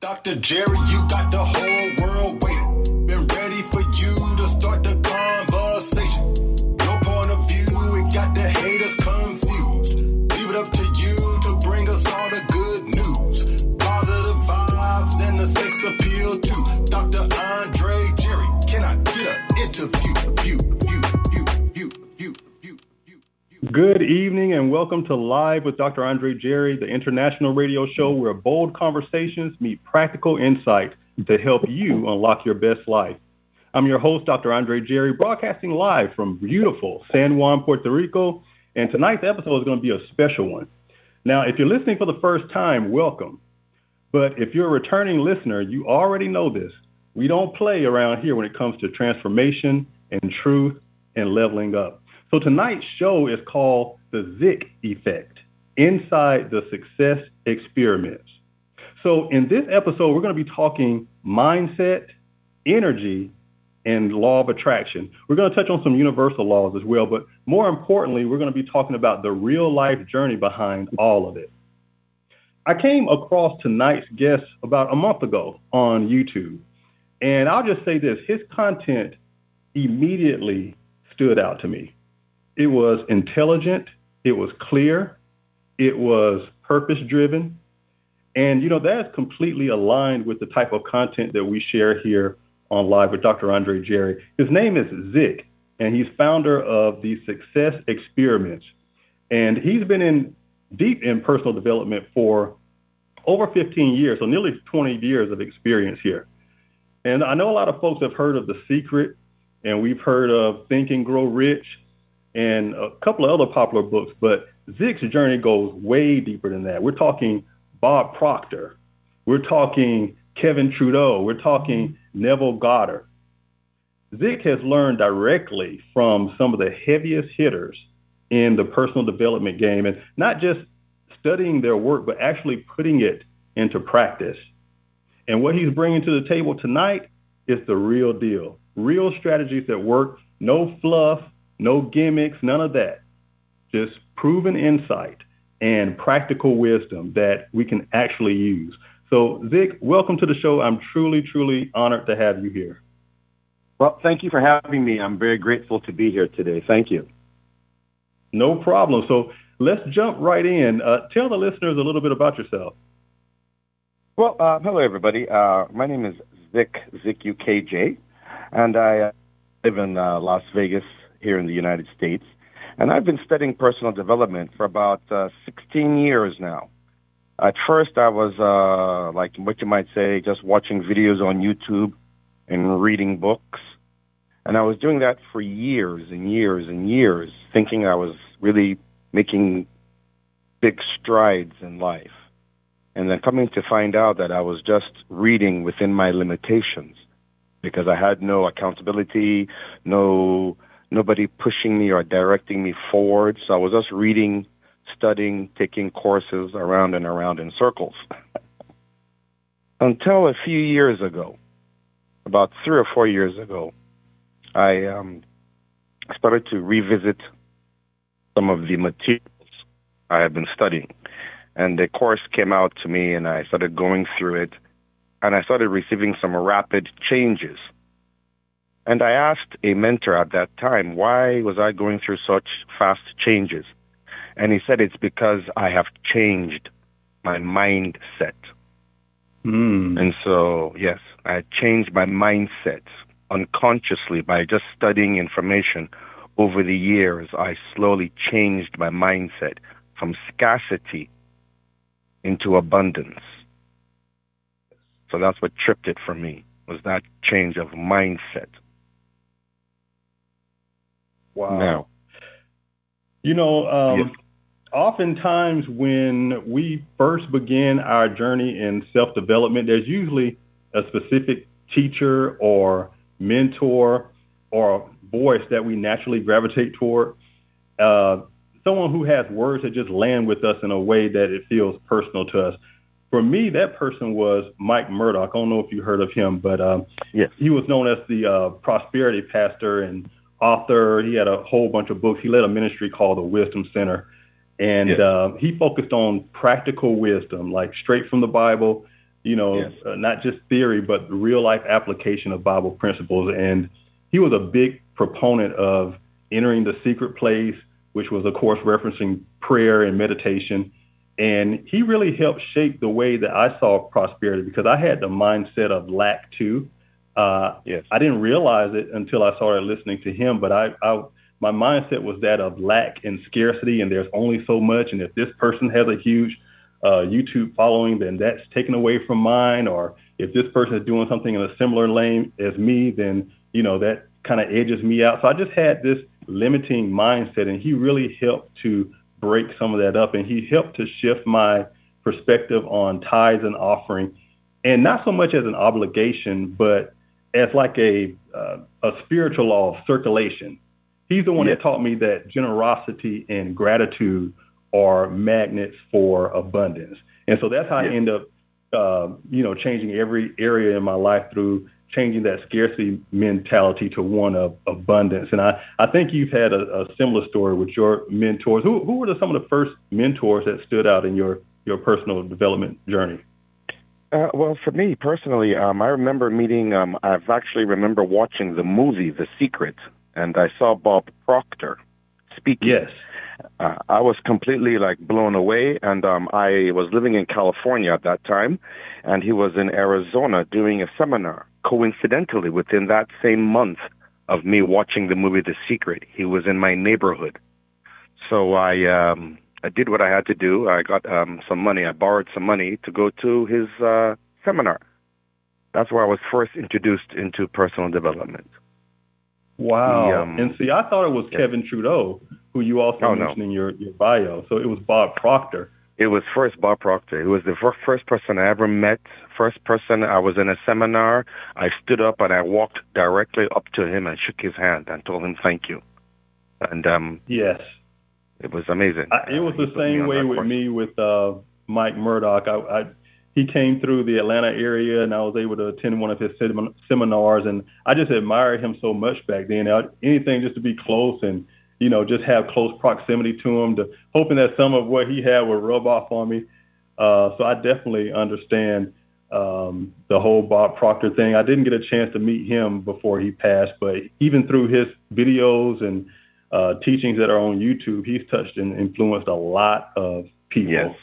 Dr. Jerry, you got the whole world waiting. Been ready for you to start the conversation. Your point of view, it got the haters confused. Leave it up to you to bring us all the good news. Positive vibes and the sex appeal too. Dr. Andre Jerry, can I get an interview? Good evening and welcome to Live with Dr. Andre Jerry, the international radio show where bold conversations meet practical insight to help you unlock your best life. I'm your host, Dr. Andre Jerry, broadcasting live from beautiful San Juan, Puerto Rico, and tonight's episode is going to be a special one. Now, if you're listening for the first time, welcome. But if you're a returning listener, you already know this. We don't play around here when it comes to transformation and truth and leveling up. So tonight's show is called the Zik Effect, Inside the Success Experiments. So in this episode, we're going to be talking mindset, energy, and law of attraction. We're going to touch on some universal laws as well, but more importantly, we're going to be talking about the real life journey behind all of it. I came across tonight's guest about a month ago on YouTube, and I'll just say this, his content immediately stood out to me. It was intelligent, it was clear, it was purpose-driven, and, that's completely aligned with the type of content that we share here on Live with Dr. Andre Jerry. His name is Zik, and he's founder of the Success Experiments, and he's been deep in personal development for over 15 years, so nearly 20 years of experience here. And I know a lot of folks have heard of The Secret, and we've heard of Think and Grow Rich, and a couple of other popular books, but Zik's journey goes way deeper than that. We're talking Bob Proctor. We're talking Kevin Trudeau. We're talking Neville Goddard. Zik has learned directly from some of the heaviest hitters in the personal development game, and not just studying their work, but actually putting it into practice. And what he's bringing to the table tonight is the real deal. Real strategies that work, no fluff, no gimmicks, none of that. Just proven insight and practical wisdom that we can actually use. So, Zik, welcome to the show. I'm truly, truly honored to have you here. Well, thank you for having me. I'm very grateful to be here today. Thank you. No problem. So let's jump right in. Tell the listeners a little bit about yourself. Well, hello, everybody. My name is Zik UKJ, and I live in Las Vegas, here in the United States. And I've been studying personal development for about 16 years now. At first, I was, like what you might say, just watching videos on YouTube and reading books. And I was doing that for years and years and years, thinking I was really making big strides in life. And then coming to find out that I was just reading within my limitations because I had no accountability, nobody pushing me or directing me forward. So I was just reading, studying, taking courses around and around in circles. Until a few years ago, about 3 or 4 years ago, I started to revisit some of the materials I had been studying. And the course came out to me, and I started going through it, and I started receiving some rapid changes. And I asked a mentor at that time, why was I going through such fast changes? And he said, it's because I have changed my mindset. And so, yes, I had changed my mindset unconsciously by just studying information over the years. I slowly changed my mindset from scarcity into abundance. So that's what tripped it for me, was that change of mindset. Wow. Now, yes. Oftentimes when we first begin our journey in self-development, there's usually a specific teacher or mentor or voice that we naturally gravitate toward. Someone who has words that just land with us in a way that it feels personal to us. For me, that person was Mike Murdoch. I don't know if you heard of him, but yes. He was known as the prosperity pastor and author. He had a whole bunch of books. He led a ministry called the Wisdom Center. And he focused on practical wisdom, like straight from the Bible, not just theory, but real life application of Bible principles. And he was a big proponent of entering the secret place, which was, of course, referencing prayer and meditation. And he really helped shape the way that I saw prosperity, because I had the mindset of lack too. I didn't realize it until I started listening to him, but my mindset was that of lack and scarcity, and there's only so much. And if this person has a huge YouTube following, then that's taken away from mine. Or if this person is doing something in a similar lane as me, then, that kind of edges me out. So I just had this limiting mindset, and he really helped to break some of that up. And he helped to shift my perspective on tithes and offering, and not so much as an obligation, but as like a spiritual law of circulation. He's the one that taught me that generosity and gratitude are magnets for abundance. And so that's how I end up, changing every area in my life through changing that scarcity mentality to one of abundance. And I think you've had a similar story with your mentors. Who were some of the first mentors that stood out in your personal development journey? Well, for me personally, I remember meeting, I've actually remember watching the movie, The Secret, and I saw Bob Proctor speaking. Yes. I was completely blown away, and I was living in California at that time, and he was in Arizona doing a seminar. Coincidentally, within that same month of me watching the movie The Secret, he was in my neighborhood. So I did what I had to do. I got some money. I borrowed some money to go to his seminar. That's where I was first introduced into personal development. Wow. And see, I thought it was Kevin Trudeau, who you also mentioned in your bio. So it was Bob Proctor. It was first Bob Proctor. He was the first person I ever met. First person, I was in a seminar. I stood up and I walked directly up to him and shook his hand and told him thank you. And yes, it was amazing. It was the same way with me with Mike Murdoch. He came through the Atlanta area, and I was able to attend one of his seminars, and I just admired him so much back then. Anything just to be close and, just have close proximity to him, hoping that some of what he had would rub off on me. So I definitely understand the whole Bob Proctor thing. I didn't get a chance to meet him before he passed, but even through his videos and teachings that are on YouTube, he's touched and influenced a lot of people. Yes.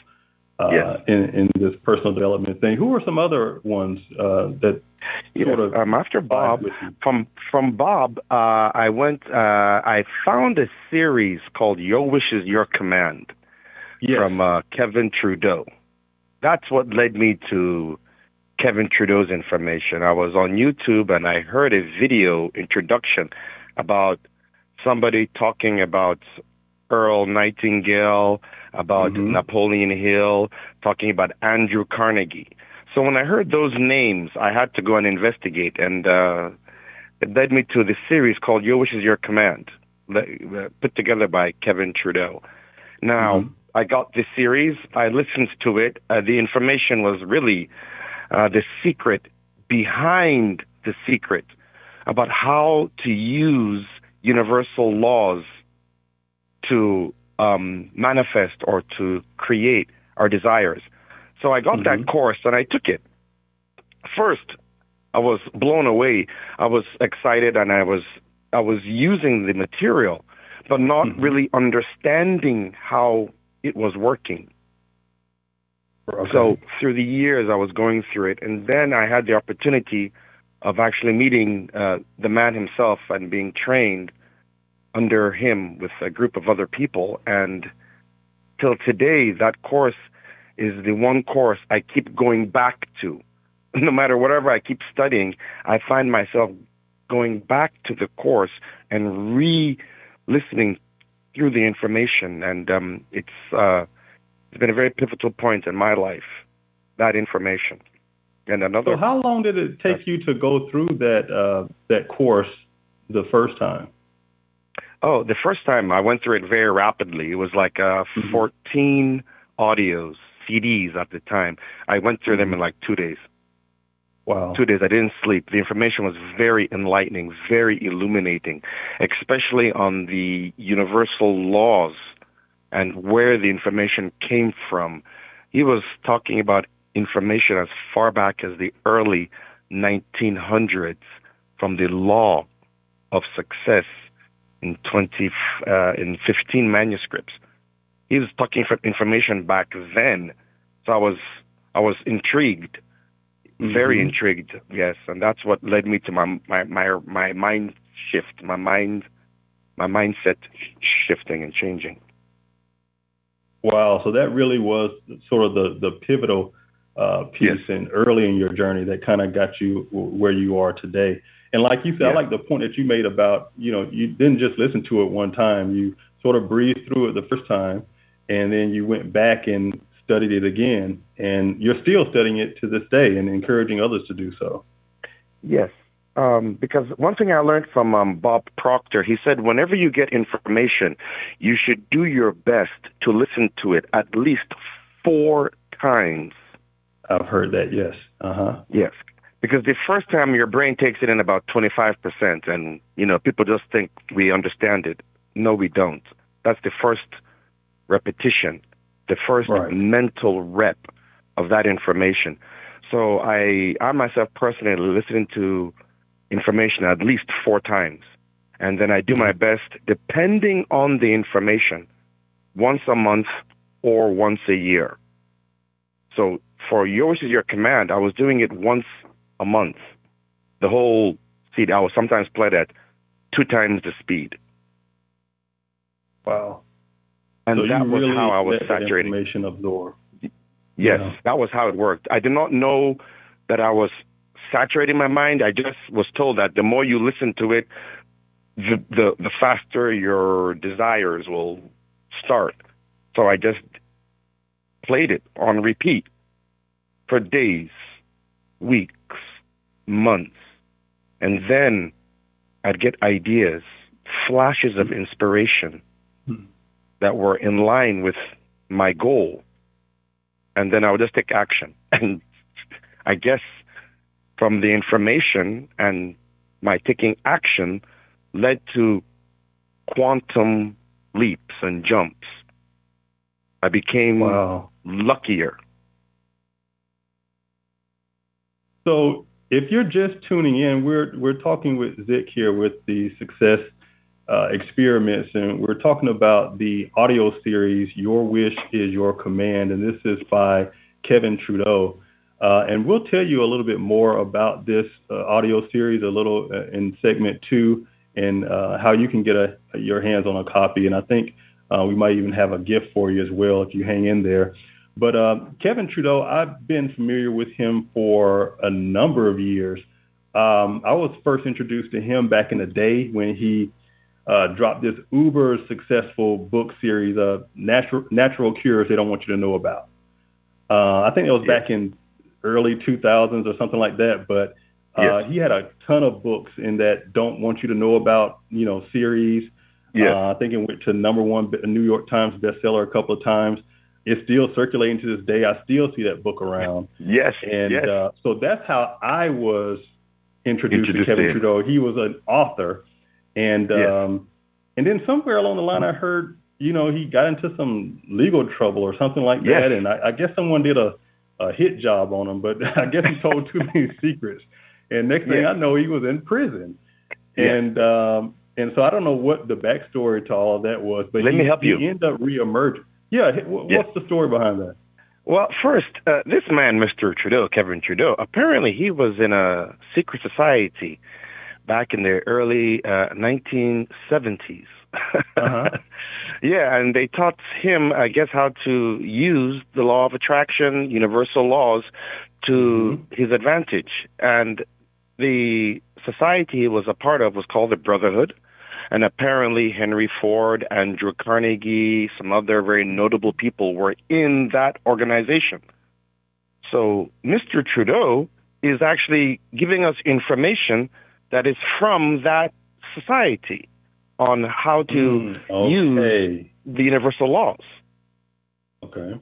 In this personal development thing. Who are some other ones that sort of after Bob, from Bob, I found a series called Your Wish is Your Command from Kevin Trudeau. That's what led me to Kevin Trudeau's information. I was on YouTube and I heard a video introduction about somebody talking about Earl Nightingale, about Napoleon Hill, talking about Andrew Carnegie. So when I heard those names, I had to go and investigate, and it led me to the series called Your Wish is Your Command, put together by Kevin Trudeau. Now, I got this series. I listened to it. The information was really the secret behind the secret about how to use universal laws to manifest or to create our desires. So I got that course and I took it. First, I was blown away. I was excited and I was using the material, but not really understanding how it was working. Okay. So through the years, I was going through it. And then I had the opportunity of actually meeting the man himself and being trained under him with a group of other people. And till today, that course is the one course I keep going back to. No matter whatever I keep studying, I find myself going back to the course and re-listening through the information. And it's been a very pivotal point in my life, that information. And another. So how long did it take you to go through that course the first time? Oh, the first time I went through it very rapidly. It was like 14 audios, CDs at the time. I went through them in like 2 days. Wow. 2 days. I didn't sleep. The information was very enlightening, very illuminating, especially on the universal laws and where the information came from. He was talking about information as far back as the early 1900s from the law of success in 15 manuscripts. He was talking information back then, so I was intrigued, very intrigued. Yes, and that's what led me to my mind shift, my mindset shifting and changing. Wow, so that really was sort of the pivotal piece and early in your journey that kind of got you where you are today. And like you said, I like the point that you made about, you didn't just listen to it one time. You sort of breezed through it the first time, and then you went back and studied it again. And you're still studying it to this day and encouraging others to do so. Yes, because one thing I learned from Bob Proctor, he said, whenever you get information, you should do your best to listen to it at least 4 times. I've heard that, yes. Yes, because the first time your brain takes it in about 25%, and, people just think we understand it. No, we don't. That's the first repetition, the first mental rep of that information. So I myself personally listening to information at least 4 times. And then I do my best, depending on the information, once a month or once a year. So for Yours is Your Command, I was doing it once a month. The whole seed, I was sometimes played at 2 times the speed. Wow. And so that was really how I was saturating. Information absorb. Yes, that was how it worked. I did not know that I was saturating my mind. I just was told that the more you listen to it, the faster your desires will start. So I just played it on repeat for days, weeks, months. And then I'd get ideas, flashes of inspiration that were in line with my goal. And then I would just take action. And I guess from the information and my taking action led to quantum leaps and jumps. I became luckier. So if you're just tuning in, we're talking with Zik here with the Success Experiments, and we're talking about the audio series, Your Wish is Your Command, and this is by Kevin Trudeau. And we'll tell you a little bit more about this audio series a little in segment 2 and how you can get your hands on a copy. And I think we might even have a gift for you as well if you hang in there. But Kevin Trudeau, I've been familiar with him for a number of years. I was first introduced to him back in the day when he dropped this uber successful book series of natural cures they don't want you to know about. I think it was back in early 2000s or something like that. But he had a ton of books in that don't want you to know about, series. I think it went to #1 New York Times bestseller a couple of times. It's still circulating to this day. I still see that book around. So that's how I was introduced to Kevin Trudeau. He was an author. And then somewhere along the line, I heard, he got into some legal trouble or something like that. And I guess someone did a hit job on him, but I guess he told too many secrets. And next thing I know, he was in prison. And so I don't know what the backstory to all of that was, but Let me help you. He ended up reemerging. What's the story behind that? Well, first, this man, Mr. Trudeau, Kevin Trudeau, apparently he was in a secret society back in the early 1970s. And they taught him, I guess, how to use the law of attraction, universal laws, to his advantage. And the society he was a part of was called the Brotherhood. And apparently Henry Ford, Andrew Carnegie, some other very notable people were in that organization. So Mr. Trudeau is actually giving us information that is from that society on how to use the universal laws. Okay.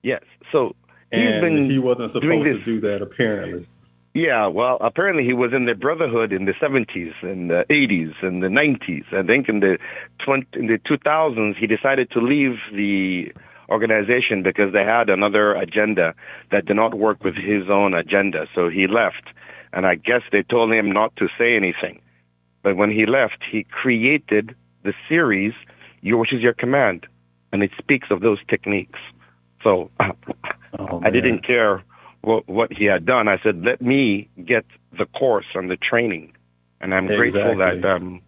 Yes. So he wasn't supposed to do that, apparently. Yeah, well, apparently he was in the Brotherhood in the 70s and the 80s and the 90s. I think in the 2000s, he decided to leave the organization because they had another agenda that did not work with his own agenda. So he left. And I guess they told him not to say anything. But when he left, he created the series, Your Wish is Your Command. And it speaks of those techniques. So I didn't care what he had done. I said, let me get the course and the training. And I'm grateful that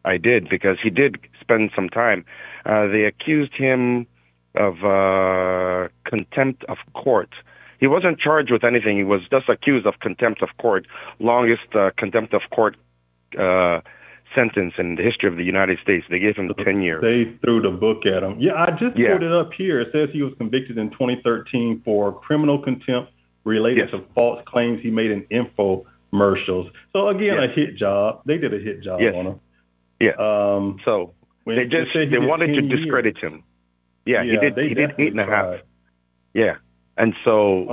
I did, because he did spend some time. They accused him of contempt of court. He wasn't charged with anything. He was just accused of contempt of court, longest contempt of court sentence in the history of the United States. They gave him 10 years. They threw the book at him. Yeah, I just pulled it up here. It says he was convicted in 2013 for criminal contempt related to false claims he made in infomercials. So again, a hit job. They did a hit job on him. Yeah. So they wanted to discredit him. Yeah, he did 8.5. Yeah. And so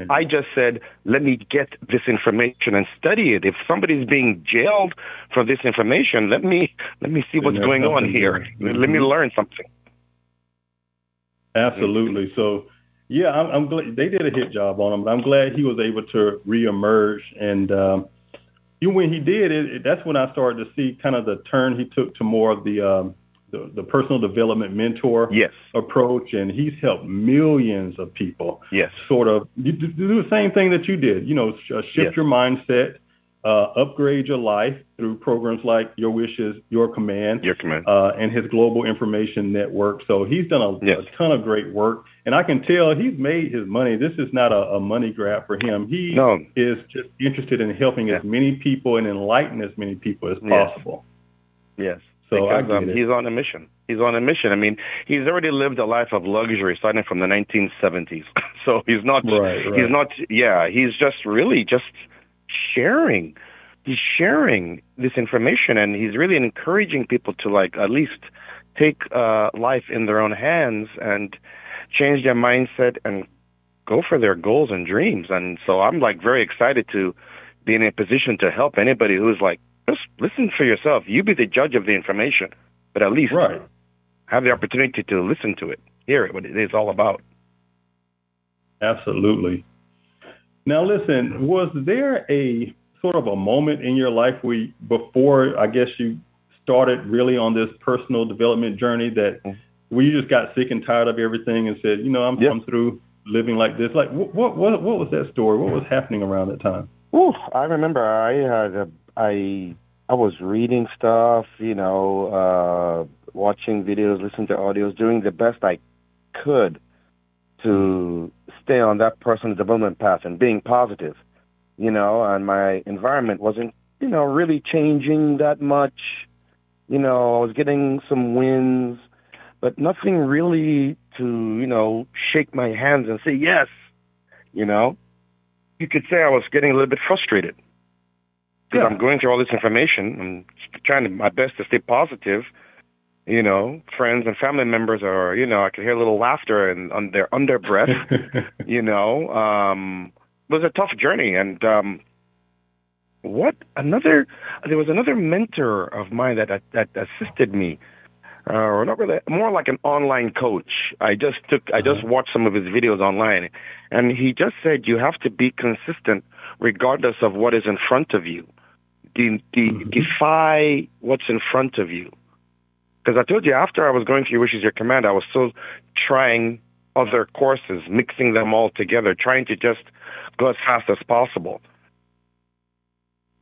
I just said, let me get this information and study it. If somebody's being jailed for this information, let me see what's going on here. Let me learn something. Absolutely. So, yeah, I'm glad they did a hit job on him, but I'm glad he was able to reemerge. And when he did, that's when I started to see kind of the turn he took to more of the personal development mentor approach, and he's helped millions of people sort of do the same thing that you did, shift your mindset, upgrade your life through programs like Your Wish is Your Command, and his global information network. So he's done a ton of great work, and I can tell he's made his money. This is not a money grab for him. He is just interested in helping as many people and enlighten as many people as possible. Yes. So he's on a mission. He's on a mission. I mean, he's already lived a life of luxury starting from the 1970s. So he's not, he's not, he's just really just sharing. He's sharing this information, and he's really encouraging people to at least take life in their own hands and change their mindset and go for their goals and dreams. And so I'm very excited to be in a position to help anybody who's just listen for yourself. You be the judge of the information, but at least have the opportunity to listen to it, hear it, what it is all about. Absolutely. Now, listen, was there a sort of a moment in your life before, I guess, you started really on this personal development journey where you just got sick and tired of everything and said, I'm through living like this? What was that story? What was happening around that time? I remember I was reading stuff, watching videos, listening to audios, doing the best I could to stay on that personal development path and being positive, and my environment wasn't, really changing that much. I was getting some wins, but nothing really to, shake my hands and say, yes, You could say I was getting a little bit frustrated. Because I'm going through all this information. I'm trying my best to stay positive. Friends and family members are, I could hear a little laughter on their under breath. It was a tough journey. And there was another mentor of mine that assisted me. Or not really, more like an online coach. I just watched some of his videos online, and he just said you have to be consistent regardless of what is in front of you. Defy what's in front of you. Because I told you, after I was going through Your Wish is Your Command, I was still trying other courses, mixing them all together, trying to just go as fast as possible.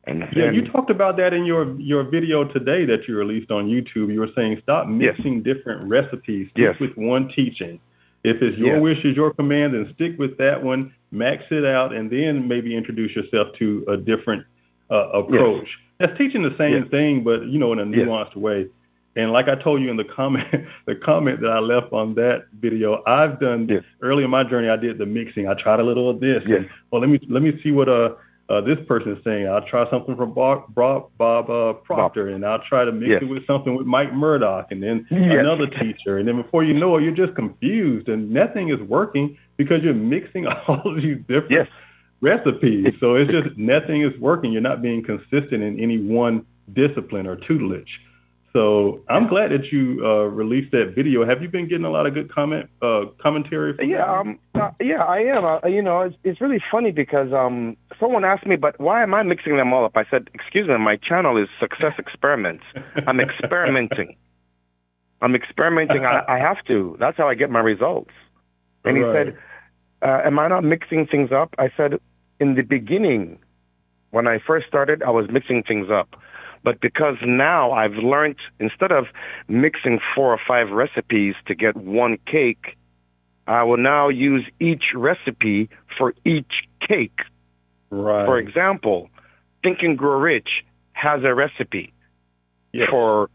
And you talked about that in your video today that you released on YouTube. You were saying stop mixing different recipes. Stick with one teaching. If it's Your Wish is Your Command, then stick with that one, max it out, and then maybe introduce yourself to a different approach. That's teaching the same thing, but in a nuanced way. And like I told you in the comment that I left on that video, I've done early in my journey. I did the mixing. I tried a little of this. And, let me see what this person is saying. I'll try something from Bob Proctor, and I'll try to mix it with something with Mike Murdoch, and then another teacher. And then before you know it, you're just confused, and nothing is working because you're mixing all of these different recipes. So it's just nothing is working. You're not being consistent in any one discipline or tutelage. So I'm glad that you released that video. Have you been getting a lot of good commentary? From yeah, I am. It's really funny because someone asked me, but why am I mixing them all up? I said, excuse me, my channel is Success Experiments. I'm experimenting. I have to. That's how I get my results. And he said, am I not mixing things up? I said, in the beginning, when I first started, I was mixing things up. But because now I've learned, instead of mixing 4 or 5 recipes to get one cake, I will now use each recipe for each cake. Right. For example, Think and Grow Rich has a recipe for,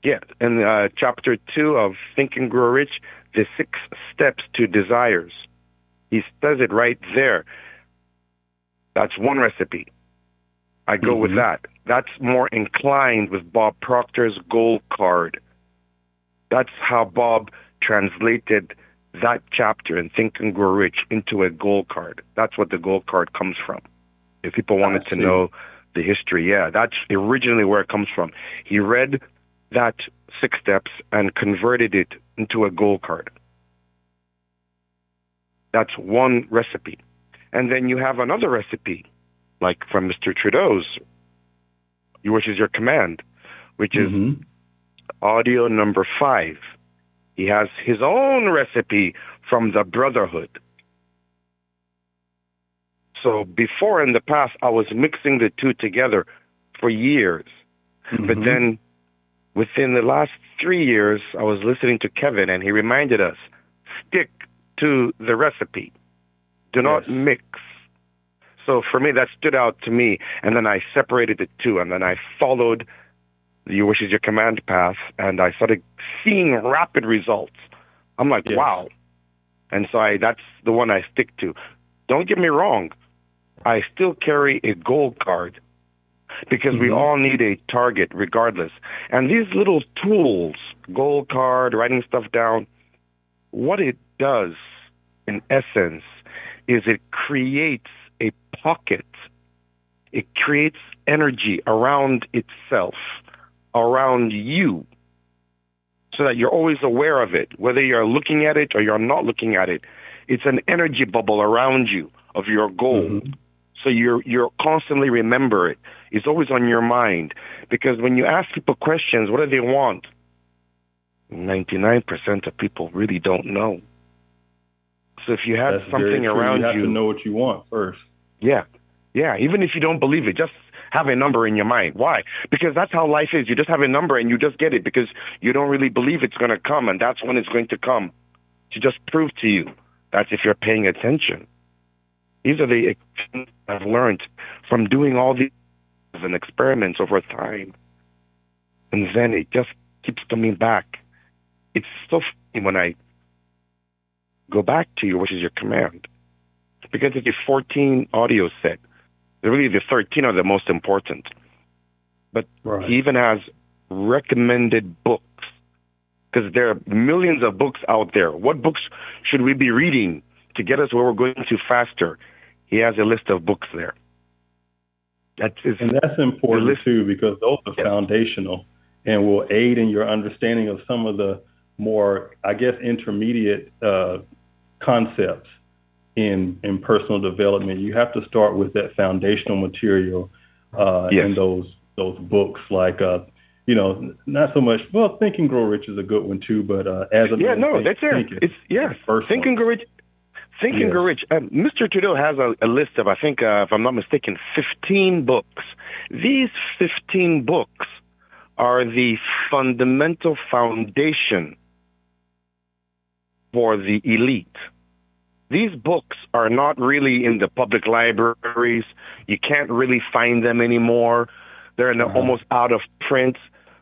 in chapter 2 of Think and Grow Rich, the 6 steps to desires. He says it right there. That's one recipe. I go with that. That's more inclined with Bob Proctor's goal card. That's how Bob translated that chapter in Think and Grow Rich into a goal card. That's what the goal card comes from. If people wanted to know the history, that's originally where it comes from. He read that 6 steps and converted it into a goal card. That's one recipe. And then you have another recipe, like from Mr. Trudeau's, which is your command, which is audio number 5. He has his own recipe from the Brotherhood. So before, in the past, I was mixing the two together for years. But then within the last 3 years, I was listening to Kevin, and he reminded us, stick to the recipe. Do not mix. So for me, that stood out to me. And then I separated the two, and then I followed the Which is Your Command path, and I started seeing rapid results. I'm like, wow. And so that's the one I stick to. Don't get me wrong. I still carry a goal card because we all need a target regardless. And these little tools, goal card, writing stuff down, what it does in essence is it creates a pocket. It creates energy around itself, around you, so that you're always aware of it, whether you're looking at it or you're not looking at it. It's an energy bubble around you of your goal. So you're constantly remember it. It's always on your mind. Because when you ask people questions, what do they want? 99% of people really don't know. So if you have something around you have to know what you want first. Yeah. Even if you don't believe it, just have a number in your mind. Why? Because that's how life is. You just have a number and you just get it because you don't really believe it's going to come, and that's when it's going to come. To just prove to you. That's if you're paying attention. These are the things I've learned from doing all these experiments over time. And then it just keeps coming back. It's so funny when I go back to you, which is your command. Because it's a 14 audio set. Really, the 13 are the most important. But he even has recommended books. Because there are millions of books out there. What books should we be reading to get us where we're going to faster? He has a list of books there. And that's important, too, because those are foundational and will aid in your understanding of some of the more, I guess, intermediate concepts in personal development. You have to start with that foundational material in those books, like, not so much, Think and Grow Rich is a good one, too, but as a that's it. Think and Grow Rich. Think and Grow Rich. Mr. Trudeau has a list of, I think, if I'm not mistaken, 15 books. These 15 books are the fundamental foundation for the elite. These books are not really in the public libraries. You can't really find them anymore. They're almost out of print.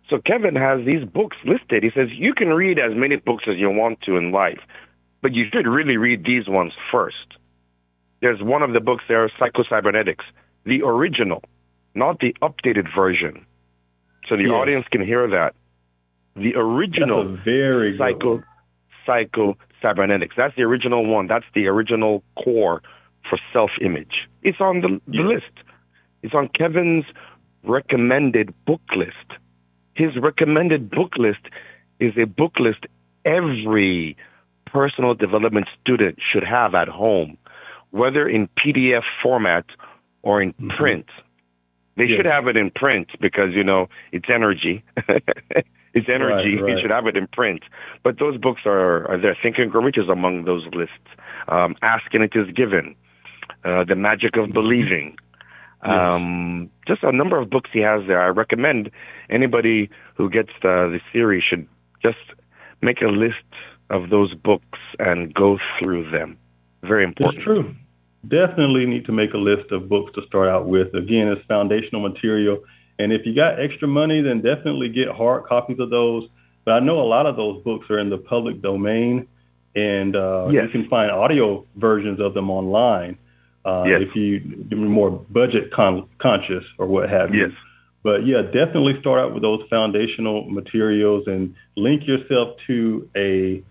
So Kevin has these books listed. He says, you can read as many books as you want to in life, but you should really read these ones first. There's one of the books there, Psycho-Cybernetics, the original, not the updated version. So the audience can hear that. The original Psycho-Cybernetics. That's the original one. That's the original core for self-image. It's on the list. It's on Kevin's recommended book list. his recommended book list is a book list every personal development student should have at home, whether in PDF format or in print. They should have it in print because, it's energy. It's energy. Right. You should have it in print. But those books are there. Think and Grow Rich is among those lists. Ask and It Is Given. The Magic of Believing. Just a number of books he has there. I recommend anybody who gets the series should just make a list of those books and go through them. Very important. It's true. Definitely need to make a list of books to start out with. Again, it's foundational material. And if you got extra money, then definitely get hard copies of those. But I know a lot of those books are in the public domain, and you can find audio versions of them online if you're more budget conscious or what have you. But yeah, definitely start out with those foundational materials and link yourself to a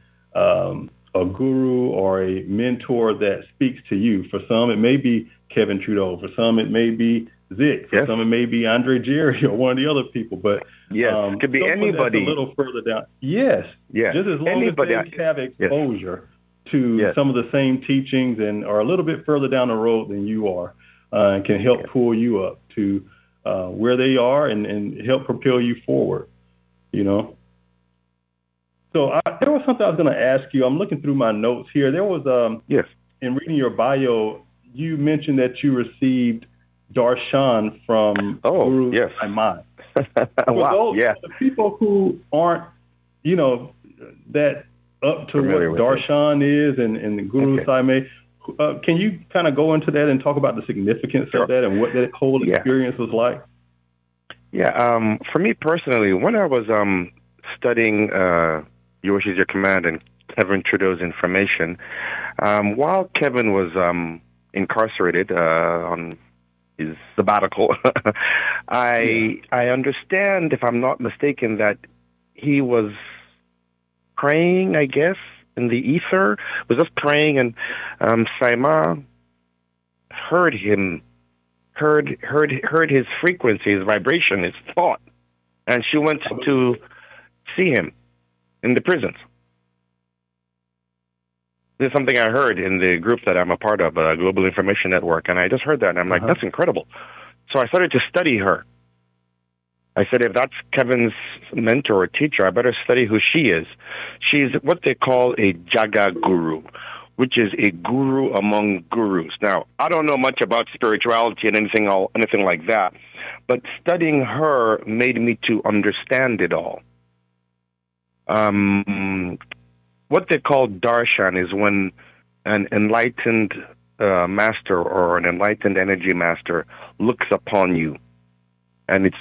guru or a mentor that speaks to you. For some, it may be Kevin Trudeau. For some, it may be Zik. For some, it may be Andre Jerry or one of the other people. But it could be anybody. A little further down. Just as long as they have exposure to some of the same teachings and are a little bit further down the road than you are, and can help pull you up to where they are and help propel you forward, So there was something I was going to ask you. I'm looking through my notes here. There was, in reading your bio, you mentioned that you received darshan from Guru Saiman. Wow, the people who aren't, that up to what darshan is and the Guru Saiman, can you kind of go into that and talk about the significance of that and what that whole experience was like? For me personally, when I was studying Yours Is Your Command and Kevin Trudeau's information, while Kevin was incarcerated on his sabbatical, I understand, if I'm not mistaken, that he was praying, I guess, in the ether, was just praying, and Saima heard him, heard his frequency, his vibration, his thought, and she went to see him in the prisons. This is something I heard in the group that I'm a part of, Global Information Network, and I just heard that, and I'm like, that's incredible. So I started to study her. I said, if that's Kevin's mentor or teacher, I better study who she is. She's what they call a Jaga Guru, which is a guru among gurus. Now, I don't know much about spirituality and anything like that, but studying her made me to understand it all. What they call darshan is when an enlightened master or an enlightened energy master looks upon you, and it's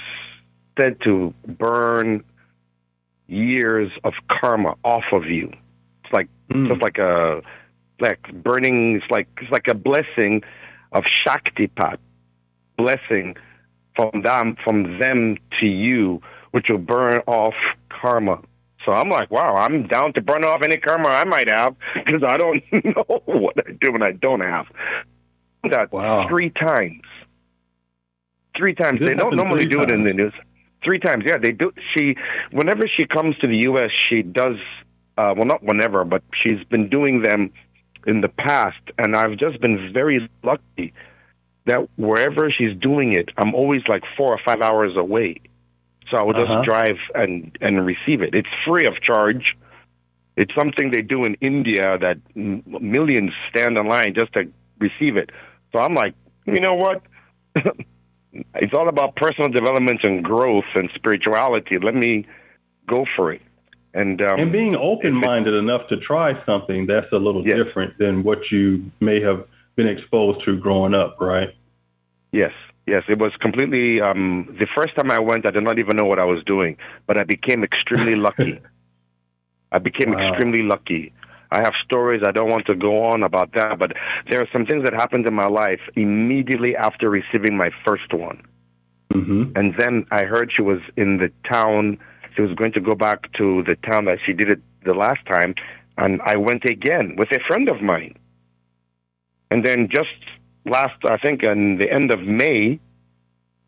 said to burn years of karma off of you. It's like just like burning. It's like a blessing of Shaktipat, blessing from them to you, which will burn off karma. So I'm like, wow, I'm down to burn off any karma I might have because I don't know what I do and I don't have. That 3 times. 3 times. They don't normally do it in the news. 3 times, yeah, they do. Whenever she comes to the U.S., she does, well, not whenever, but she's been doing them in the past, and I've just been very lucky that wherever she's doing it, I'm always like 4 or 5 hours away. So I will just drive and receive it. It's free of charge. It's something they do in India that millions stand in line just to receive it. So I'm like, you know what? It's all about personal development and growth and spirituality. Let me go for it. And being open-minded enough to try something, that's a little different than what you may have been exposed to growing up, right? Yes, it was completely, the first time I went, I did not even know what I was doing, but I became extremely lucky. Extremely lucky. I have stories, I don't want to go on about that, but there are some things that happened in my life immediately after receiving my first one. And then I heard she was in the town, she was going to go back to the town that she did it the last time, and I went again with a friend of mine. And then just I think in the end of May,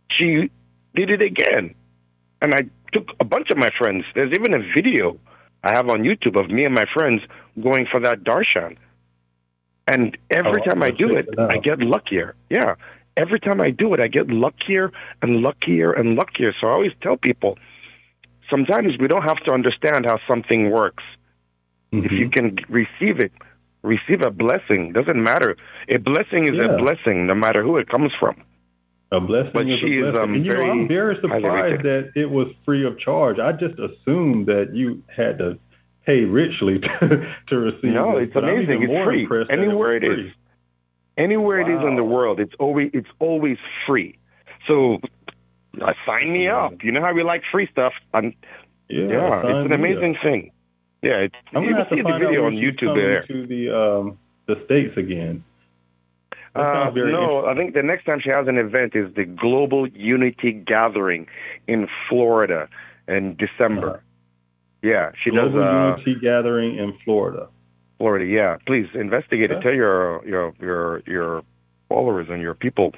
she did it again. And I took a bunch of my friends. There's even a video I have on YouTube of me and my friends going for that darshan. And every time I do it, I get luckier. Yeah. Every time I do it, I get luckier and luckier and luckier. So I always tell people, sometimes we don't have to understand how something works. If you can receive it, receive a blessing. Doesn't matter. A blessing is a blessing, no matter who it comes from. A blessing but is she a blessing. Is, I'm very surprised that it was free of charge. I just assumed that you had to pay richly to receive it. No, it's amazing. It's free. Anywhere it is. Anywhere it is in the world, it's always free. So sign me up. You know how we like free stuff. It's an amazing thing. Yeah, I'm gonna have to find out on YouTube there. To the States again. No, I think the next time she has an event is the Global Unity Gathering in Florida in December. Yeah, she does Unity Gathering in Florida. Florida, yeah. Please investigate it. Tell your followers and your people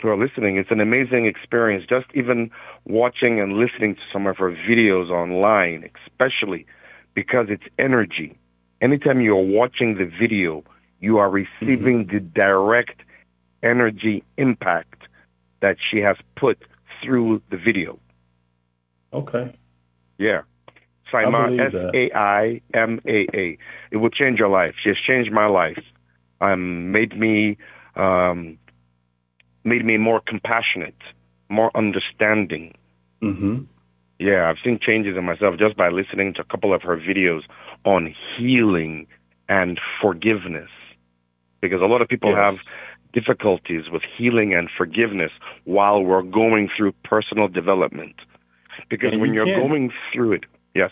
who are listening. It's an amazing experience. Just even watching and listening to some of her videos online, especially because it's energy. Anytime you're watching the video, you are receiving the direct energy impact that she has put through the video. Okay. Yeah. Saima, Saimaa. It will change your life. She has changed my life. Made me more compassionate, more understanding. Yeah, I've seen changes in myself just by listening to a couple of her videos on healing and forgiveness. Because a lot of people have difficulties with healing and forgiveness while we're going through personal development. Because when you're going through it, yes?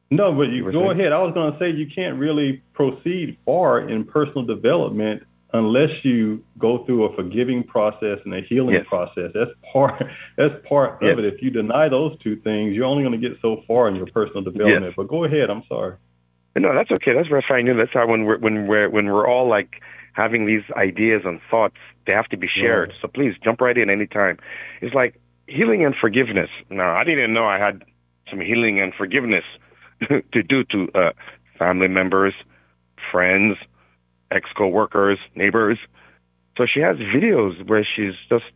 No, but you go ahead. I was going to say you can't really proceed far in personal development unless you go through a forgiving process and a healing process. That's part of it. If you deny those two things, you're only going to get so far in your personal development. But go ahead. I'm sorry. No, that's okay. That's very fine. That's how when we're all like having these ideas and thoughts, they have to be shared. So please jump right in anytime. It's like healing and forgiveness. Now, I didn't know I had some healing and forgiveness to do to family members, friends, ex-co-workers, neighbors. So she has videos where she's just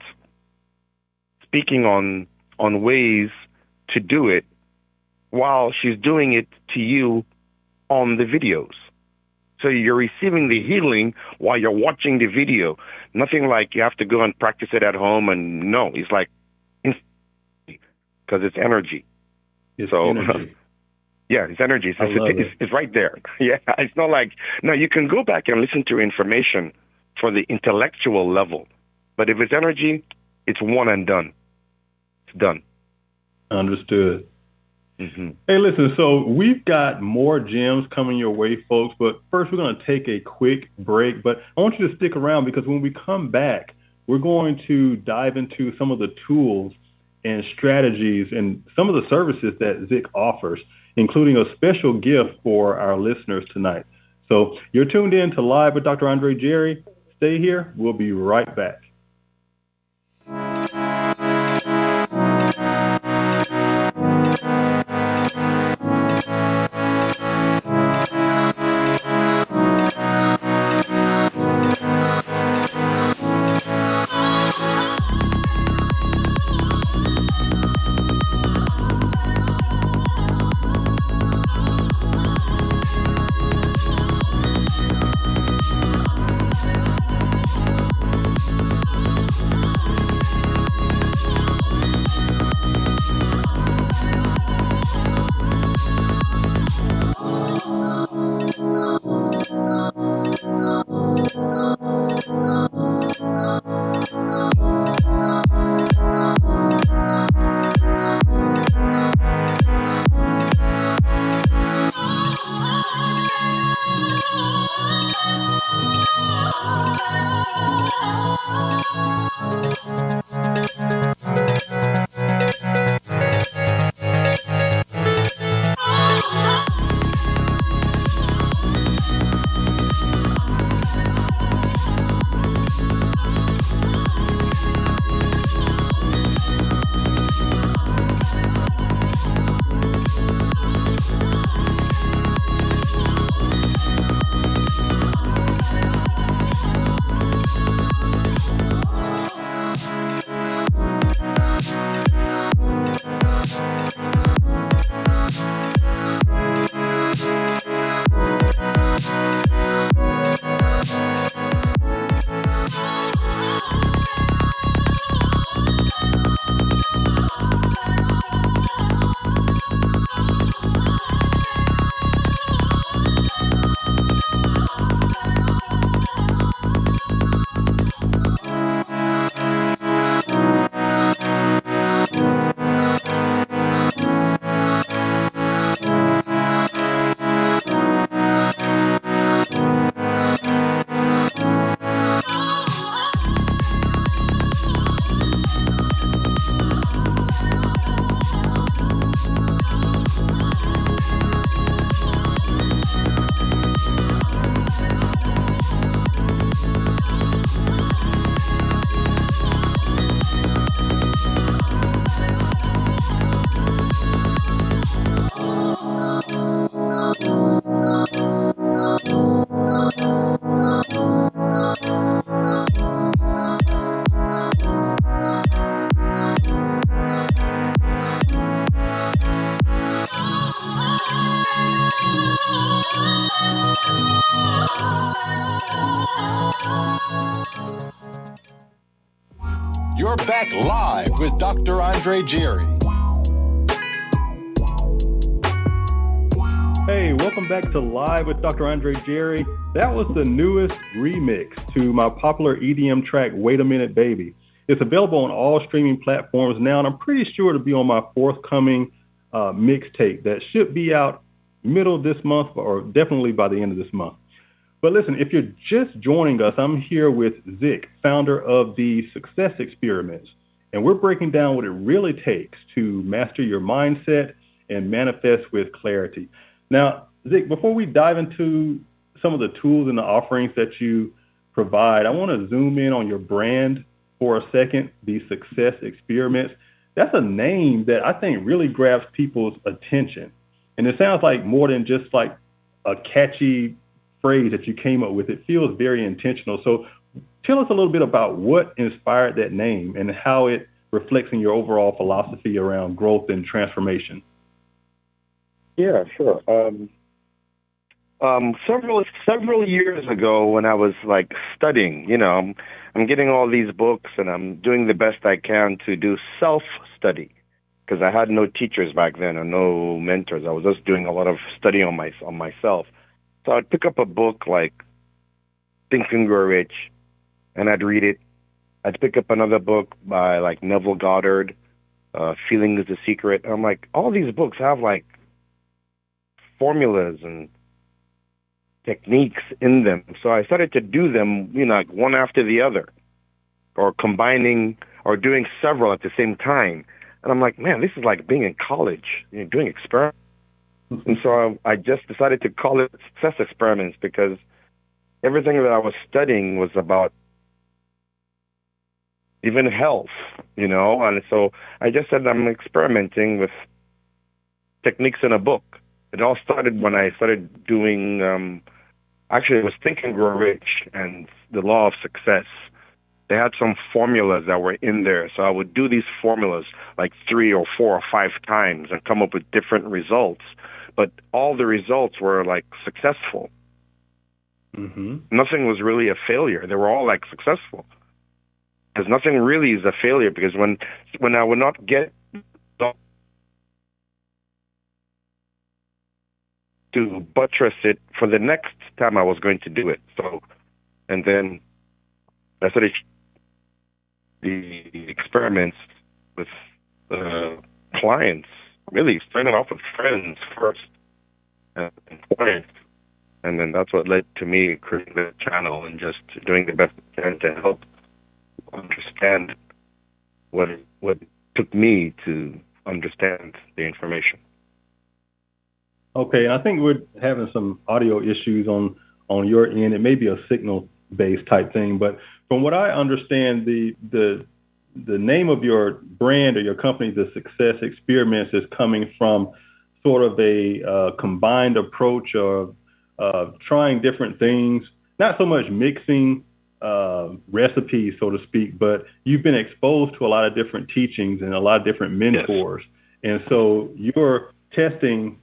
speaking on ways to do it while she's doing it to you on the videos. So you're receiving the healing while you're watching the video. Nothing like you have to go and practice it at home. And no, it's like because it's energy. It's energy. Yeah, it's energy. It's right there. Yeah, it's not like, no, you can go back and listen to information for the intellectual level. But if it's energy, it's one and done. It's done. Understood. Hey, listen, so we've got more gems coming your way, folks. But first, we're going to take a quick break. But I want you to stick around because when we come back, we're going to dive into some of the tools and strategies and some of the services that Zik offers, including a special gift for our listeners tonight. So you're tuned in to Live with Dr. Andre Jerry. Stay here. We'll be right back. You're back live with Dr. Andre Jerry. Hey, welcome back to Live with Dr. Andre Jerry. That was the newest remix to my popular EDM track, Wait a Minute, Baby. It's available on all streaming platforms now, and I'm pretty sure to be on my forthcoming mixtape that should be out middle of this month or definitely by the end of this month. But listen, if you're just joining us, I'm here with Zik, founder of the Success Experiments, and we're breaking down what it really takes to master your mindset and manifest with clarity. Now, Zik, before we dive into some of the tools and the offerings that you provide, I want to zoom in on your brand for a second, the Success Experiments. That's a name that I think really grabs people's attention. And it sounds like more than just like a catchy phrase that you came up with. It feels very intentional. So tell us a little bit about what inspired that name and how it reflects in your overall philosophy around growth and transformation. Yeah, sure. Several years ago, when I was like studying, I'm getting all these books and I'm doing the best I can to do self-study because I had no teachers back then or no mentors. I was just doing a lot of study on myself. So I'd pick up a book like Think and Grow Rich, and I'd read it. I'd pick up another book by like Neville Goddard, Feeling is the Secret. And I'm like, all these books have like formulas and techniques in them. So I started to do them, like one after the other, or combining or doing several at the same time. And I'm like, man, this is like being in college, doing experiments. And so I just decided to call it Success Experiments because everything that I was studying was about even health, and so I just said I'm experimenting with techniques in a book. It all started when I started doing, actually it was Think and Grow Rich and the Law of Success. They had some formulas that were in there. So I would do these formulas like 3 or 4 or 5 times and come up with different results. But all the results were like successful. Mm-hmm. Nothing was really a failure. They were all like successful. Because nothing really is a failure because when I would not get to buttress it for the next time I was going to do it. So, and then I started the experiments with clients, really starting off with friends first and clients. And then that's what led to me creating the channel and just doing the best I can to help understand what it took me to understand the information. Okay, and I think we're having some audio issues on your end. It may be a signal-based type thing, but from what I understand, the name of your brand or your company, the Success Experiments, is coming from sort of a combined approach of trying different things, not so much mixing recipes, so to speak, but you've been exposed to a lot of different teachings and a lot of different mentors. Yes. And so you're testing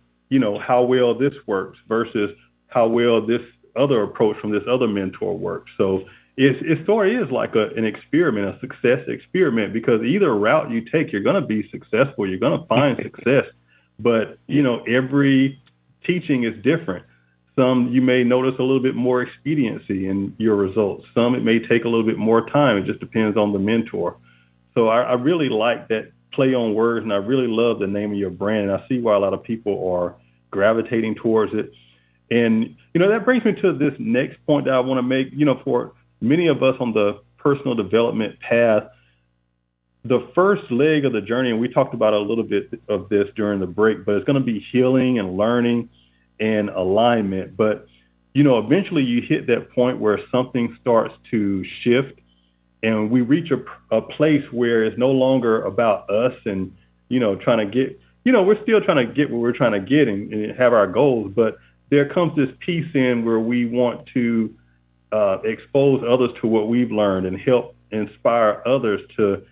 how well this works versus how well this other approach from this other mentor works. So it sort of is like an experiment, a success experiment, because either route you take, you're going to be successful. You're going to find success. But, every teaching is different. Some you may notice a little bit more expediency in your results. Some it may take a little bit more time. It just depends on the mentor. So I really like that play on words, and I really love the name of your brand. And I see why a lot of people are gravitating towards it. And, that brings me to this next point that I want to make. For many of us on the personal development path, the first leg of the journey, and we talked about a little bit of this during the break, but it's going to be healing and learning and alignment. But, eventually you hit that point where something starts to shift and we reach a place where it's no longer about us and, trying to get, we're still trying to get what we're trying to get and have our goals. But there comes this piece in where we want to expose others to what we've learned and help inspire others to,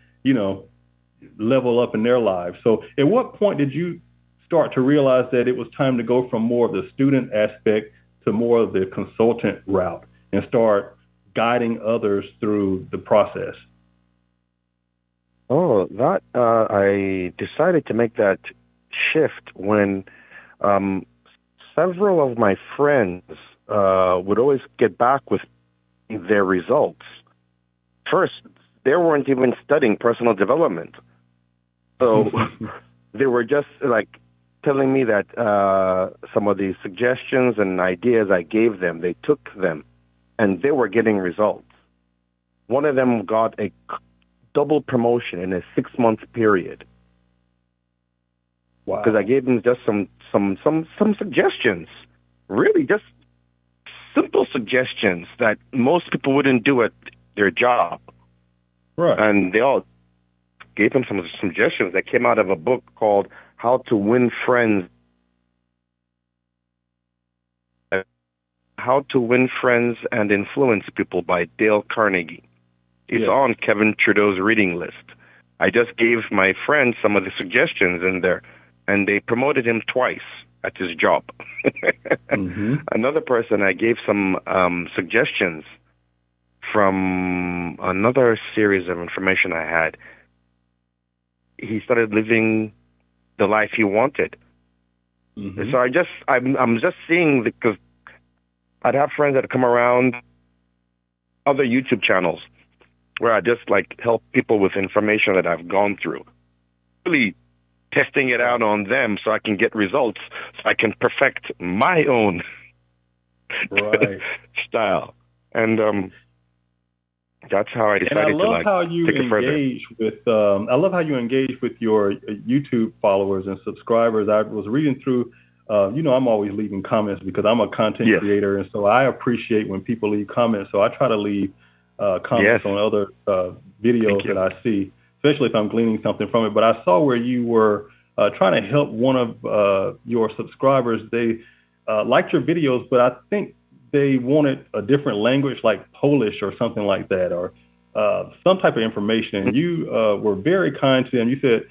level up in their lives. So at what point did you start to realize that it was time to go from more of the student aspect to more of the consultant route and start guiding others through the process? Oh, that I decided to make that shift when several of my friends would always get back with their results. First, they weren't even studying personal development. So they were just like telling me that some of the suggestions and ideas I gave them, they took them and they were getting results. One of them got a double promotion in a 6-month period. Wow. Because I gave him just some suggestions, really just simple suggestions that most people wouldn't do at their job. Right. And they all gave him some suggestions that came out of a book called How to Win Friends. How to Win Friends and Influence People by Dale Carnegie. It's on Kevin Trudeau's reading list. I just gave my friend some of the suggestions in there, and they promoted him twice at his job. Another person, I gave some suggestions from another series of information I had. He started living the life he wanted. So I'm just seeing, because I'd have friends that come around, other YouTube channels, where I just like help people with information that I've gone through. Really testing it out on them so I can get results, so I can perfect my own style. And that's how I decided to take it further. I love how you engage with your YouTube followers and subscribers. I was reading through, I'm always leaving comments because I'm a content creator, and so I appreciate when people leave comments. So I try to leave comments on other videos that I see, especially if I'm gleaning something from it. But I saw where you were trying to help one of your subscribers. They liked your videos, but I think they wanted a different language like Polish or something like that, or some type of information. And you were very kind to them. You said,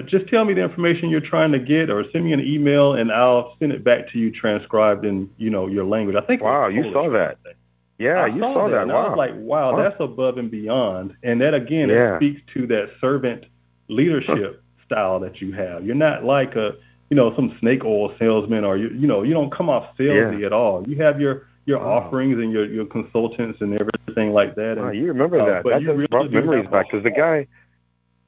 just tell me the information you're trying to get, or send me an email and I'll send it back to you transcribed in, your language. I think. Wow, you saw that. Yeah, you saw that. And wow. I was like, wow, that's above and beyond. And that, again, it speaks to that servant leadership style that you have. You're not like some snake oil salesman, or you don't come off salesy at all. You have your offerings and your consultants and everything like that. And, you remember that? That just brought memories back, because the guy.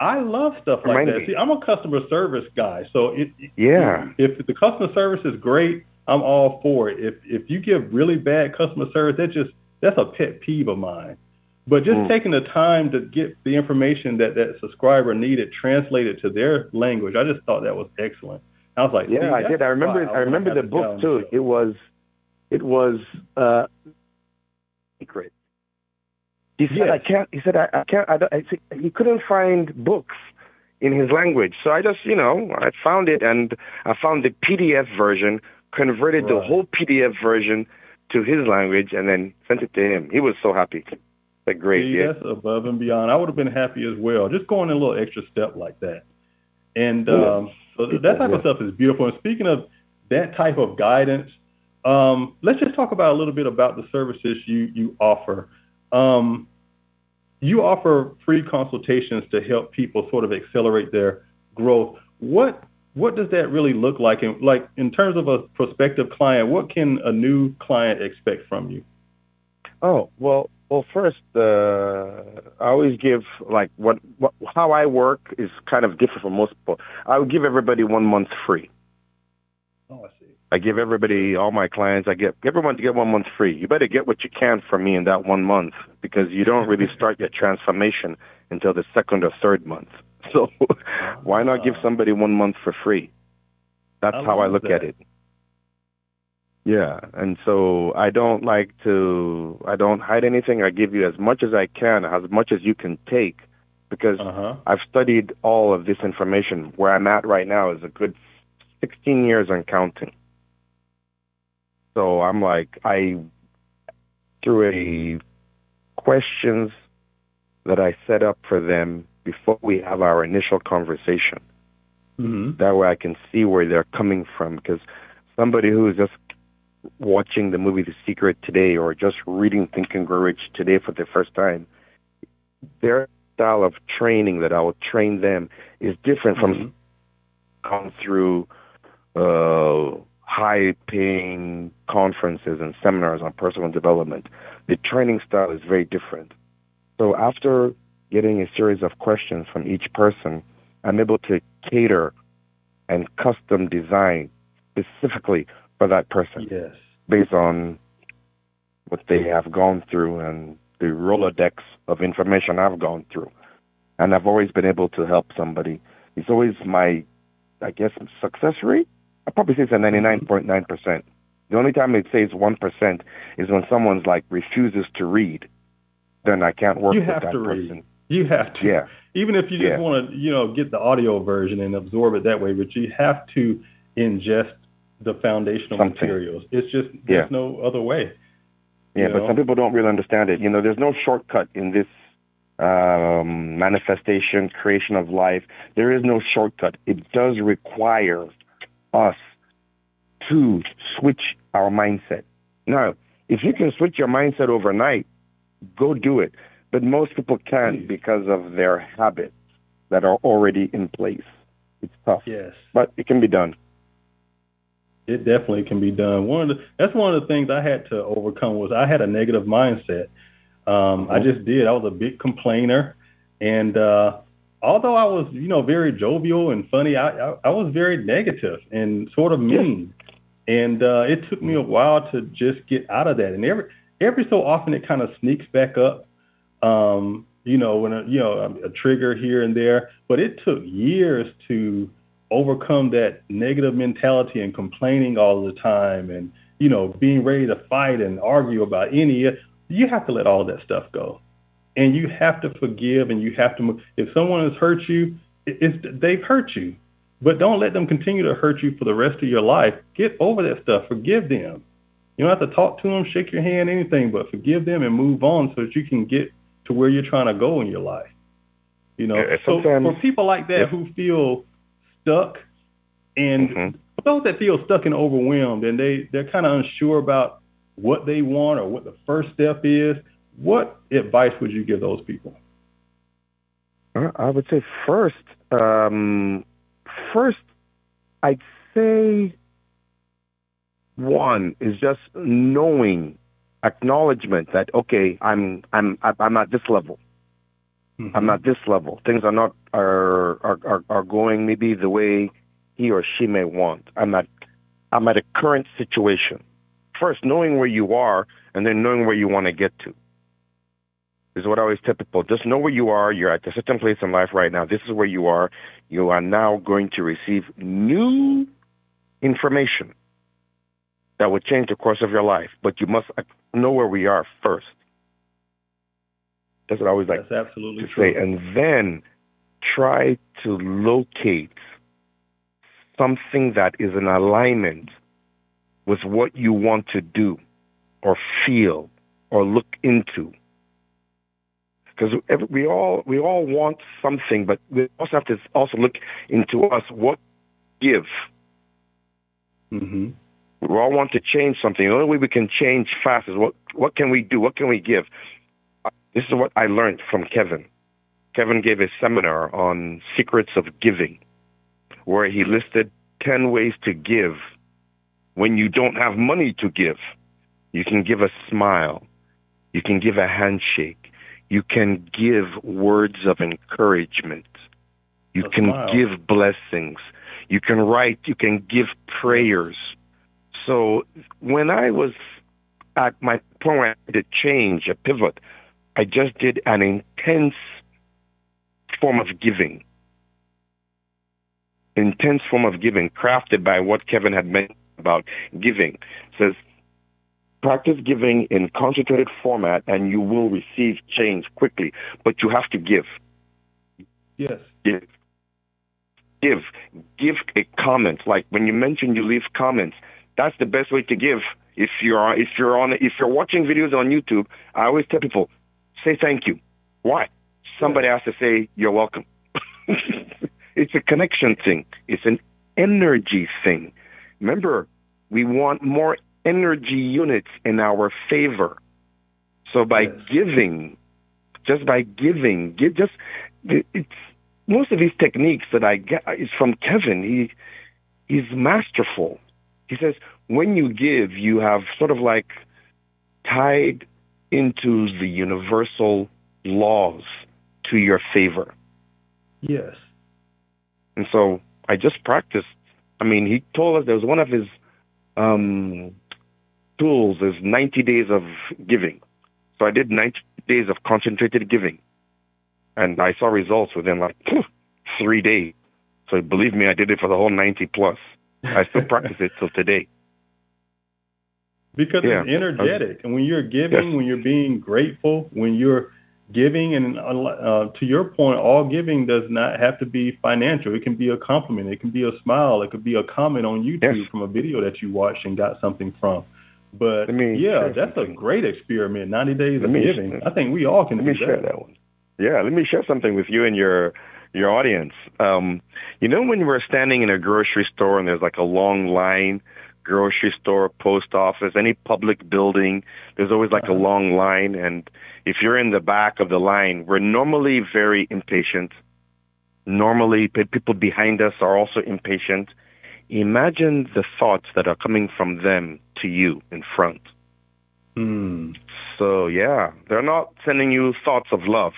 I love stuff like that. See, I'm a customer service guy, so if the customer service is great, I'm all for it. If you give really bad customer service, that's a pet peeve of mine. But just taking the time to get the information that subscriber needed translated to their language, I just thought that was excellent. I was like, I did. I remember the book too. It was secret. He said, I can't. He said, I can't. He couldn't find books in his language. So I just, I found it, and I found the PDF version, converted the whole PDF version to his language, and then sent it to him. He was so happy. Like, great. That's above and beyond. I would have been happy as well, just going a little extra step like that. And so that type of stuff is beautiful. And speaking of that type of guidance, let's just talk about a little bit about the services you offer. You offer free consultations to help people sort of accelerate their growth. What does that really look like? And like, in terms of a prospective client, what can a new client expect from you? Oh, well, first, I always give, like, how I work is kind of different from most people. I would give everybody 1 month free. Oh, I see. I give everybody, all my clients, I get everyone to get 1 month free. You better get what you can from me in that 1 month, because you don't really start your transformation until the second or third month. So why not give somebody 1 month for free? That's how I look at it. Yeah, and so I don't hide anything. I give you as much as I can, as much as you can take, because I've studied all of this information. Where I'm at right now is a good 16 years and counting. So I'm like, through questions that I set up for them before we have our initial conversation. That way I can see where they're coming from, because somebody who is just watching the movie The Secret today, or just reading Think and Grow Rich today for the first time, they're style of training that I will train them is different from going through high-paying conferences and seminars on personal development. The training style is very different. So after getting a series of questions from each person, I'm able to cater and custom design specifically for that person based on what they have gone through and the Rolodex of information I've gone through. And I've always been able to help somebody. It's always my, I guess, success rate. I probably say it's a 99.9%. The only time it says 1% is when someone's like refuses to read. Then I can't work with that person. Read. You have to. Yeah. Even if you just want to, get the audio version and absorb it that way, but you have to ingest the foundational materials. It's just, there's no other way. Yeah, but some people don't really understand it. There's no shortcut in this manifestation, creation of life. There is no shortcut. It does require us to switch our mindset. Now, if you can switch your mindset overnight, go do it. But most people can't because of their habits that are already in place. It's tough. Yes. But it can be done. It definitely can be done. That's one of the things I had to overcome was I had a negative mindset. I just did. I was a big complainer. And although I was, very jovial and funny, I was very negative and sort of mean. And it took me a while to just get out of that. And every so often it kind of sneaks back up, when a trigger here and there. But it took years to overcome that negative mentality and complaining all the time and, being ready to fight and argue about you have to let all of that stuff go. And you have to forgive and you have to move. If someone has hurt you, they've hurt you. But don't let them continue to hurt you for the rest of your life. Get over that stuff. Forgive them. You don't have to talk to them, shake your hand, anything, but forgive them and move on so that you can get to where you're trying to go in your life. So for people like that who feel stuck and those that feel stuck and overwhelmed and they're kind of unsure about what they want or what the first step is, what advice would you give those people? I would say first, I'd say one is just knowing, acknowledgement that, okay, I'm at this level. I'm at this level. Things are not are going maybe the way he or she may want. I'm at a current situation. First, knowing where you are, and then knowing where you want to get to. Is what I always tell people. Just know where you are. You're at a certain place in life right now. This is where you are. You are now going to receive new information that will change the course of your life. But you must know where we are first. That's what I always like to say. And then try to locate something that is in alignment with what you want to do or feel or look into. Because we all want something, but we also have to also look into us what give. We all want to change something. The only way we can change fast is what can we do? What can we give? This is what I learned from Kevin. Kevin gave a seminar on secrets of giving, where he listed 10 ways to give when you don't have money to give. You can give a smile. You can give a handshake. You can give words of encouragement. You can give blessings. You can write. You can give prayers. So when I was at my point where I had to change, a pivot, I just did an intense form of giving. Intense form of giving, crafted by what Kevin had mentioned about giving. It says, practice giving in concentrated format and you will receive change quickly, but you have to give. Yes. Give a comment. Like when you mention you leave comments, that's the best way to give. If you're watching videos on YouTube, I always tell people, say thank you. Why? Somebody has to say you're welcome. It's a connection thing. It's an energy thing. Remember, we want more energy units in our favor. So by giving, just by giving. It's most of these techniques that I get is from Kevin. He's masterful. He says, when you give, you have sort of like tied into the universal laws to your favor. Yes. And so I just practiced. I mean, he told us there was one of his tools is 90 days of giving. So I did 90 days of concentrated giving. And I saw results within like 3 days. So believe me, I did it for the whole 90 plus. I still practice it till today. Because it's energetic. And when you're giving, when you're being grateful, when you're giving, and to your point, all giving does not have to be financial. It can be a compliment. It can be a smile. It could be a comment on YouTube from a video that you watched and got something from. But that's a great experiment, 90 days of giving. I think we all can do that. Let me share that one. Yeah, let me share something with you and your audience. You know when we're standing in a grocery store and there's like a long line, grocery store, post office, any public building, there's always like a long line. And if you're in the back of the line, we're normally very impatient. Normally, people behind us are also impatient. Imagine the thoughts that are coming from them to you in front. So, they're not sending you thoughts of love.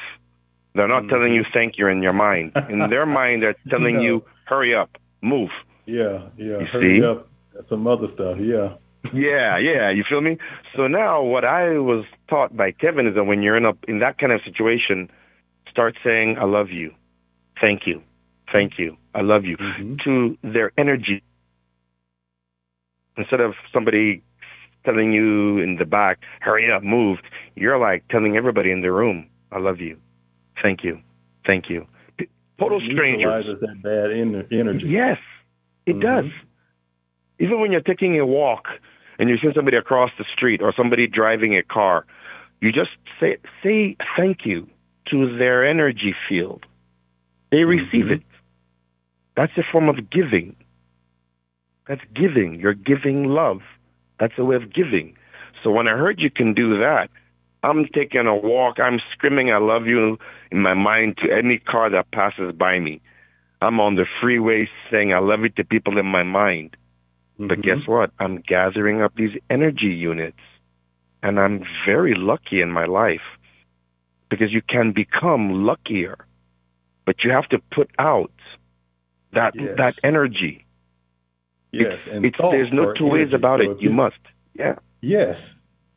They're not telling you thank you in your mind. In their mind, they're telling you, hurry up, move. You hurry up. That's some other stuff, you feel me? So now what I was taught by Kevin is that when you're in that kind of situation, start saying, I love you, thank you, I love you, to their energy. Instead of somebody telling you in the back, hurry up, move, you're like telling everybody in the room, I love you, thank you. Total strangers. It neutralizes that bad energy. Yes, it does. Even when you're taking a walk and you see somebody across the street or somebody driving a car, you just say thank you to their energy field. They receive it. That's a form of giving. That's giving. You're giving love. That's a way of giving. So when I heard you can do that, I'm taking a walk. I'm screaming I love you in my mind to any car that passes by me. I'm on the freeway saying I love you to people in my mind. But guess what? I'm gathering up these energy units. And I'm very lucky in my life because you can become luckier. But you have to put out that energy. Yes. There's no two ways about it. You must. Yeah. Yes.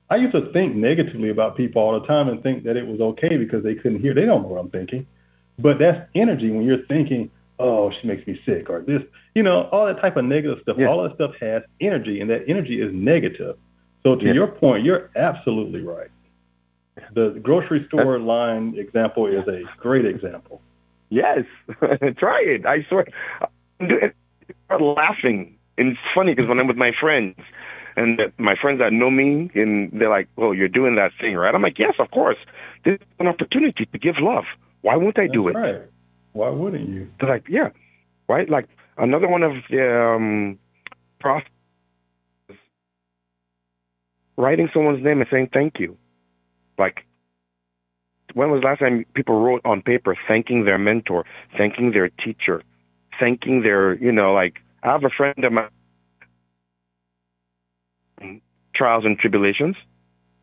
I used to think negatively about people all the time and think that it was okay because they couldn't hear. They don't know what I'm thinking. But that's energy when you're thinking, oh, she makes me sick, or this, all that type of negative stuff. All that stuff has energy, and that energy is negative. So to your point, you're absolutely right. The grocery store line example is a great example. Yes. Try it. I swear. I'm laughing. And it's funny because when I'm with my friends, and my friends that know me, and they're like, oh, you're doing that thing, right? I'm like, yes, of course. This is an opportunity to give love. Why won't I do it? Right. Why wouldn't you? They're like, yeah, right? Like another one of the process, writing someone's name and saying thank you. Like, when was the last time people wrote on paper thanking their mentor, thanking their teacher, thanking their, I have a friend of mine, trials and tribulations.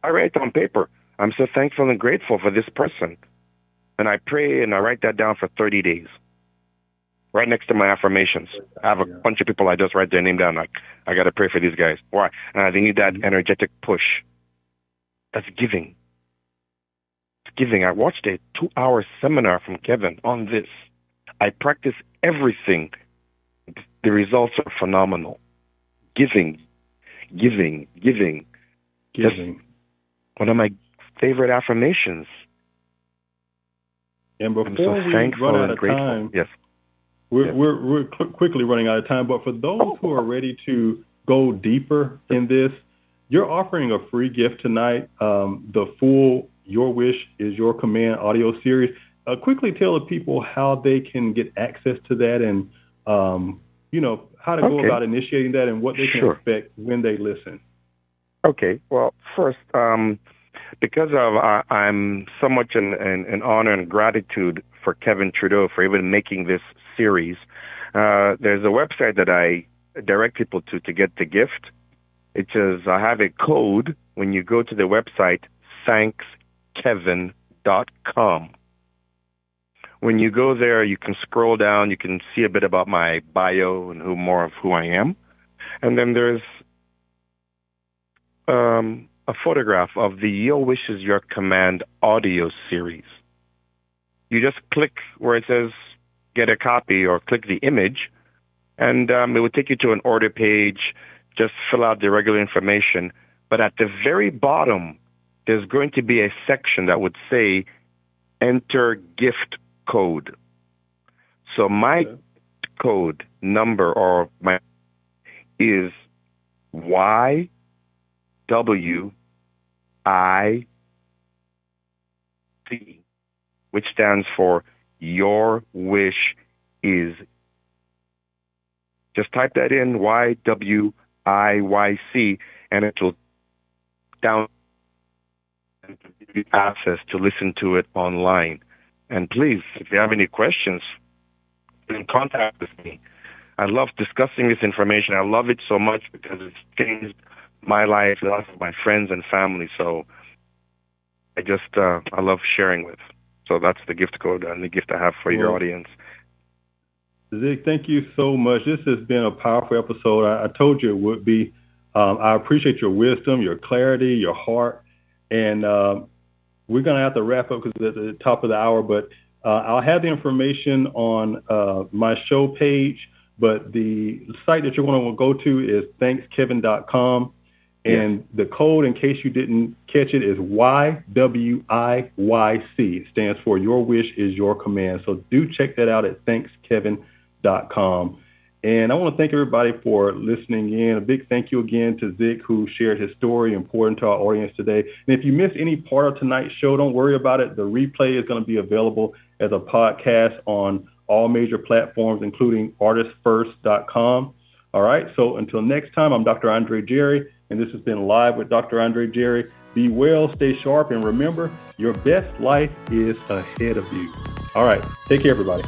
I write on paper. I'm so thankful and grateful for this person. And I pray and I write that down for 30 days. Right next to my affirmations. I have a bunch of people, I just write their name down. Like, I got to pray for these guys. Why? They need that energetic push. That's giving. It's giving. I watched a 2-hour seminar from Kevin on this. I practice everything. The results are phenomenal. Giving. Just one of my favorite affirmations. And before we run out of time, we're quickly running out of time. But for those who are ready to go deeper in this, you're offering a free gift tonight, the full Your Wish is Your Command audio series. Quickly tell the people how they can get access to that and, how to go about initiating that and what they can expect when they listen. Okay. Well, first, because of I'm so much in honor and gratitude for Kevin Trudeau for even making this series. There's a website that I direct people to get the gift. It says I have a code when you go to the website, thankskevin.com. When you go there, you can scroll down. You can see a bit about my bio and more of who I am. And then there's a photograph of the Your Wish is Your Command audio series. You just click where it says get a copy or click the image, and it will take you to an order page. Just fill out the regular information. But at the very bottom, there's going to be a section that would say enter gift code. So my code number or my is YWIC, which stands for Your Wish Is. Just type that in, YWIYC, and it will down and give you access to listen to it online. And please, if you have any questions, get in contact with me. I love discussing this information. I love it so much because it's changed my life, the life of my friends and family. So I love sharing with. So that's the gift code and the gift I have for your audience. Zik, thank you so much. This has been a powerful episode. I told you it would be. I appreciate your wisdom, your clarity, your heart. And we're going to have to wrap up because it's at the top of the hour. But I'll have the information on my show page. But the site that you're going to go to is thankskevin.com. And the code, in case you didn't catch it, is YWIYC. It stands for Your Wish Is Your Command. So do check that out at thankskevin.com. And I want to thank everybody for listening in. A big thank you again to Zik, who shared his story and poured into our audience today. And if you missed any part of tonight's show, don't worry about it. The replay is going to be available as a podcast on all major platforms, including artistfirst.com. All right. So until next time, I'm Dr. Andre Jerry, and this has been Live with Dr. Andre Jerry. Be well, stay sharp, and remember, your best life is ahead of you. All right. Take care, everybody.